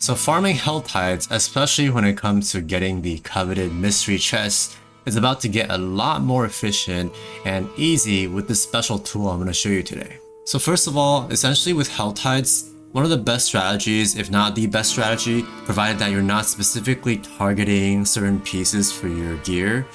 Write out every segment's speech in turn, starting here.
So farming Helltides, especially when it comes to getting the coveted mystery chests, is about to get a lot more efficient and easy with this special tool I'm going to show you today. So first of all, essentially with Helltides, one of the best strategies, if not the best strategy, provided that you're not specifically targeting certain pieces for your gear,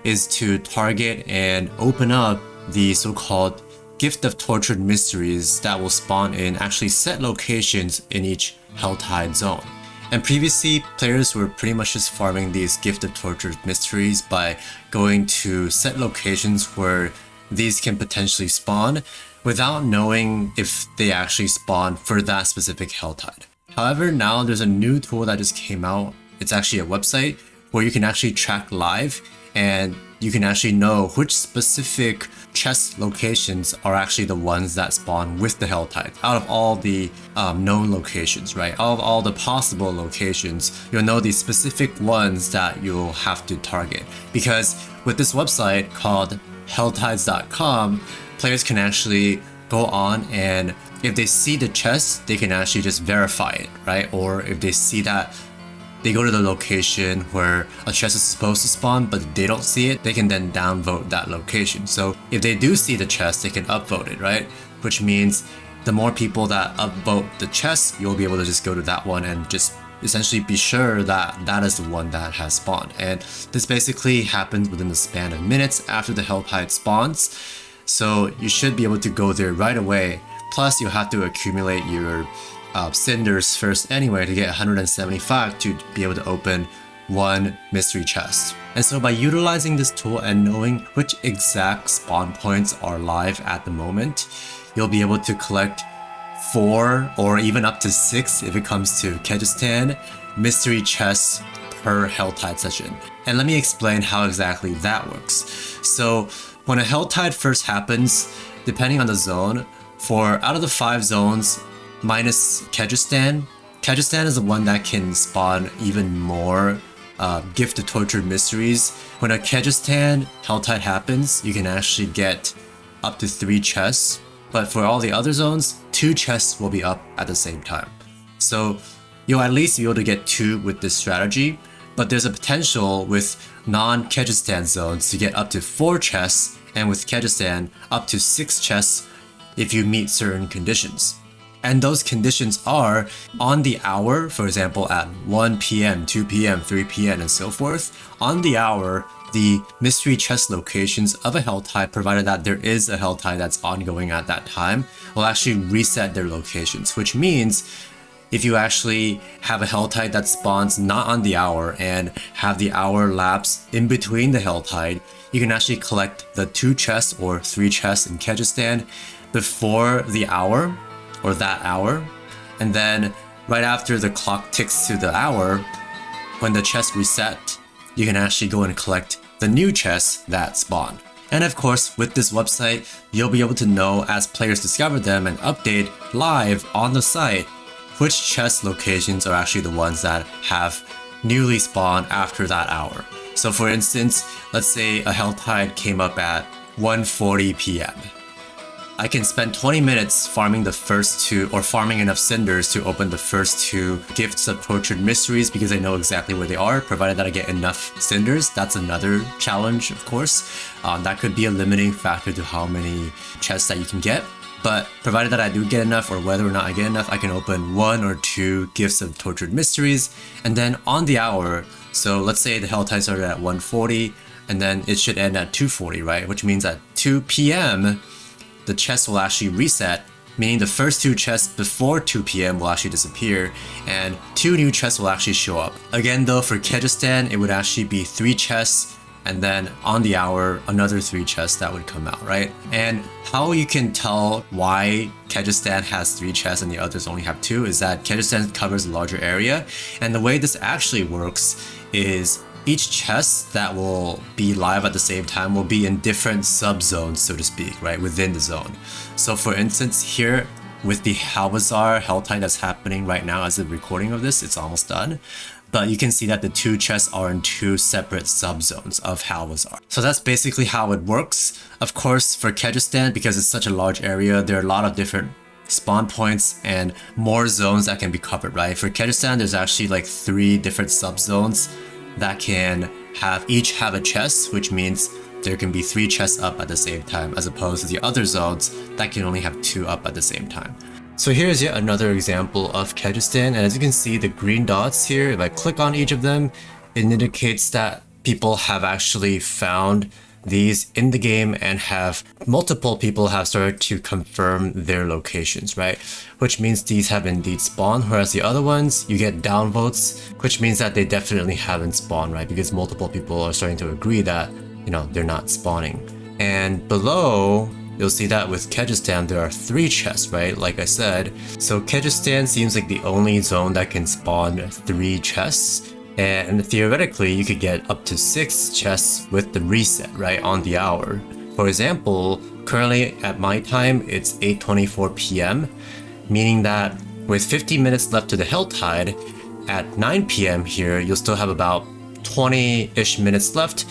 is to target and open up the so-called Gift of Tortured Mysteries that will spawn in actually set locations in each Helltide zone. And previously, players were pretty much just farming these Gift of Tortured Mysteries by going to set locations where these can potentially spawn without knowing if they actually spawn for that specific Helltide. However, now there's a new tool that just came out. It's actually a website where you can actually track live and you can actually know which specific chest locations are actually the ones that spawn with the Helltide. Out of all the known locations, right? Out of all the possible locations, you'll know the specific ones that you'll have to target. Because with this website called Helltides.com, players can actually go on and if they see the chest, they can actually just verify it, right? Or if they see that they go to the location where a chest is supposed to spawn but they don't see it, they can then downvote that location. So if they do see the chest, they can upvote it, right? Which means the more people that upvote the chest, you'll be able to just go to that one and just essentially be sure that that is the one that has spawned. And this basically happens within the span of minutes after the Helltide spawns. So you should be able to go there right away. Plus you have to accumulate your Cinders first anyway to get 175 to be able to open one mystery chest. And so by utilizing this tool and knowing which exact spawn points are live at the moment, you'll be able to collect 4 or even up to 6 if it comes to Kehjistan mystery chests per Helltide session. And let me explain how exactly that works. So when a Helltide first happens, depending on the zone, for out of the 5 zones, minus Kehjistan. Kehjistan is the one that can spawn even more Gift of Tortured Mysteries. When a Kehjistan Helltide happens, you can actually get up to 3 chests, but for all the other zones, 2 chests will be up at the same time. So you'll at least be able to get 2 with this strategy, but there's a potential with non-Kehjistan zones to get up to 4 chests, and with Kehjistan, up to 6 chests if you meet certain conditions. And those conditions are on the hour, for example at 1 p.m., 2 p.m., 3 p.m. and so forth. On the hour, the mystery chest locations of a Helltide, provided that there is a Helltide that's ongoing at that time, will actually reset their locations, which means if you actually have a Helltide that spawns not on the hour and have the hour lapse in between the Helltide, you can actually collect the 2 chests or 3 chests in Kehjistan before the hour, or that hour, and then right after the clock ticks to the hour, when the chest reset, you can actually go and collect the new chests that spawn. And of course, with this website, you'll be able to know as players discover them and update live on the site which chest locations are actually the ones that have newly spawned after that hour. So for instance, let's say a Helltide came up at 1:40 p.m. I can spend 20 minutes farming the first 2 or farming enough Cinders to open the first 2 Gifts of Tortured Mysteries because I know exactly where they are, provided that I get enough Cinders. That's another challenge, of course. That could be a limiting factor to how many chests that you can get. But provided that I do get enough, or whether or not I get enough, I can open 1 or 2 Gifts of Tortured Mysteries. And then on the hour, so let's say the Helltide started at 1:40 and then it should end at 2:40, right? Which means at 2 p.m. the chest will actually reset, meaning the first 2 chests before 2 p.m. will actually disappear and 2 new chests will actually show up. Again though, for Kehjistan, it would actually be 3 chests and then on the hour, another 3 chests that would come out, right? And how you can tell why Kehjistan has 3 chests and the others only have 2 is that Kehjistan covers a larger area, and the way this actually works is each chest that will be live at the same time will be in different subzones, so to speak, right, within the zone. So for instance, here with the Halvazar Helltide that's happening right now as the recording of this, it's almost done. But you can see that the 2 chests are in 2 separate subzones of Halvazar. So that's basically how it works. Of course, for Kehjistan, because it's such a large area, there are a lot of different spawn points and more zones that can be covered, right? For Kehjistan, there's actually like 3 different subzones that can each have a chest, which means there can be 3 chests up at the same time, as opposed to the other zones that can only have 2 up at the same time. So here's yet another example of Kehjistan, and as you can see, the green dots here, if I click on each of them, it indicates that people have actually found these in the game and multiple people have started to confirm their locations, right? Which means these have indeed spawned, whereas the other ones, you get downvotes, which means that they definitely haven't spawned, right? Because multiple people are starting to agree that, you know, they're not spawning. And below, you'll see that with Kehjistan, there are 3 chests, right? Like I said. So Kehjistan seems like the only zone that can spawn 3 chests. And theoretically, you could get up to 6 chests with the reset, right, on the hour. For example, currently at my time, it's 8:24 p.m., meaning that with 50 minutes left to the Helltide, at 9 p.m. here, you'll still have about 20-ish minutes left,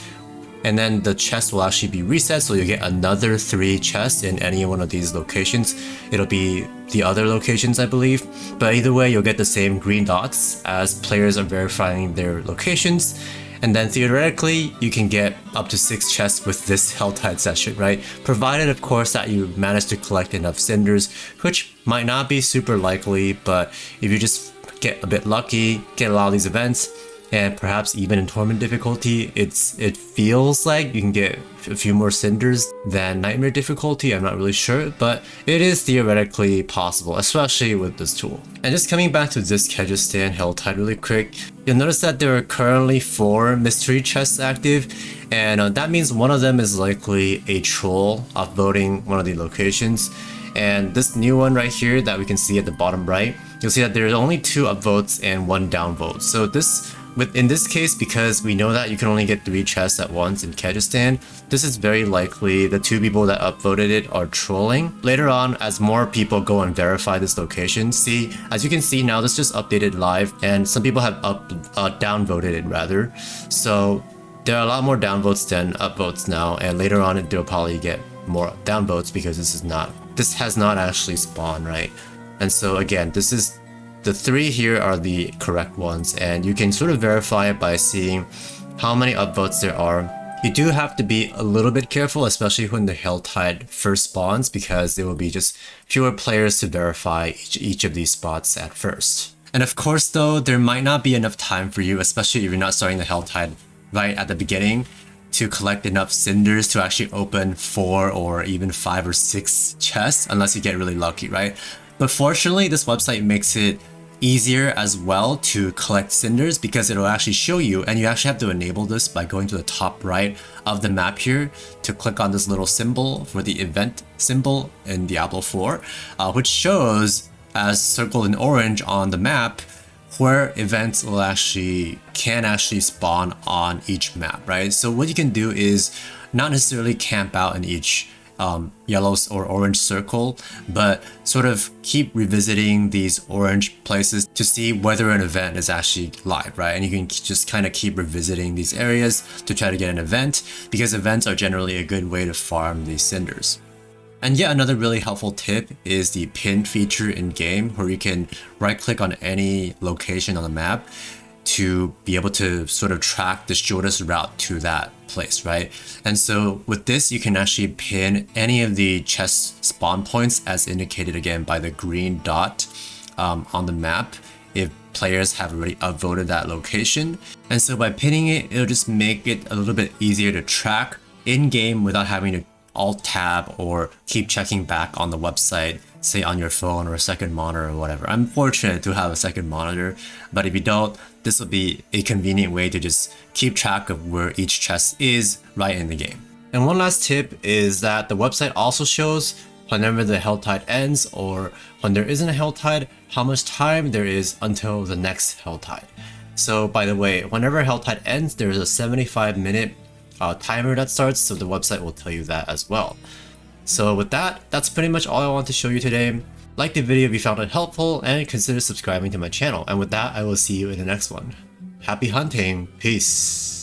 and then the chest will actually be reset, so you get another 3 chests in any one of these locations. It'll be the other locations, I believe, but either way, you'll get the same green dots as players are verifying their locations. And then theoretically, you can get up to 6 chests with this Helltide session, right? Provided, of course, that you manage to collect enough Cinders, which might not be super likely, but if you just get a bit lucky, get a lot of these events, and perhaps even in tournament difficulty, it feels like you can get a few more Cinders than Nightmare difficulty. I'm not really sure, but it is theoretically possible, especially with this tool. And just coming back to this Kehjistan Helltide really quick, you'll notice that there are currently 4 mystery chests active, and that means one of them is likely a troll upvoting one of the locations. And this new one right here that we can see at the bottom right, you'll see that there's only 2 upvotes and 1 downvote. So in this case, because we know that you can only get 3 chests at once in Kehjistan, this is very likely the 2 people that upvoted it are trolling. Later on, as more people go and verify this location, as you can see now, this just updated live, and some people have downvoted it rather. So there are a lot more downvotes than upvotes now, and later on they'll probably get more downvotes because this has not actually spawned, right? And so again, the 3 here are the correct ones, and you can sort of verify it by seeing how many upvotes there are. You do have to be a little bit careful, especially when the Helltide first spawns, because there will be just fewer players to verify each of these spots at first. And of course though, there might not be enough time for you, especially if you're not starting the Helltide right at the beginning, to collect enough Cinders to actually open 4 or even 5 or 6 chests, unless you get really lucky, right? But fortunately, this website makes it easier as well to collect Cinders, because it'll actually show you, and you actually have to enable this by going to the top right of the map here to click on this little symbol for the event symbol in Diablo 4, which shows as circled in orange on the map where events can actually spawn on each map, right? So what you can do is not necessarily camp out in each yellow or orange circle, but sort of keep revisiting these orange places to see whether an event is actually live, right? And you can just kind of keep revisiting these areas to try to get an event, because events are generally a good way to farm these Cinders. And yet another really helpful tip is the pin feature in game, where you can right click on any location on the map to be able to sort of track the shortest route to that place, right? And so with this, you can actually pin any of the chest spawn points as indicated again by the green dot on the map if players have already upvoted that location. And so by pinning it, it'll just make it a little bit easier to track in game without having to alt tab or keep checking back on the website, say on your phone or a second monitor or whatever. I'm fortunate to have a second monitor, but if you don't, this will be a convenient way to just keep track of where each chest is right in the game. And one last tip is that the website also shows whenever the Helltide ends, or when there isn't a Helltide, how much time there is until the next Helltide. So by the way, whenever Helltide ends, there's a 75-minute timer that starts, so the website will tell you that as well. So with that, that's pretty much all I want to show you today. Like the video if you found it helpful, and consider subscribing to my channel. And with that, I will see you in the next one. Happy hunting, peace.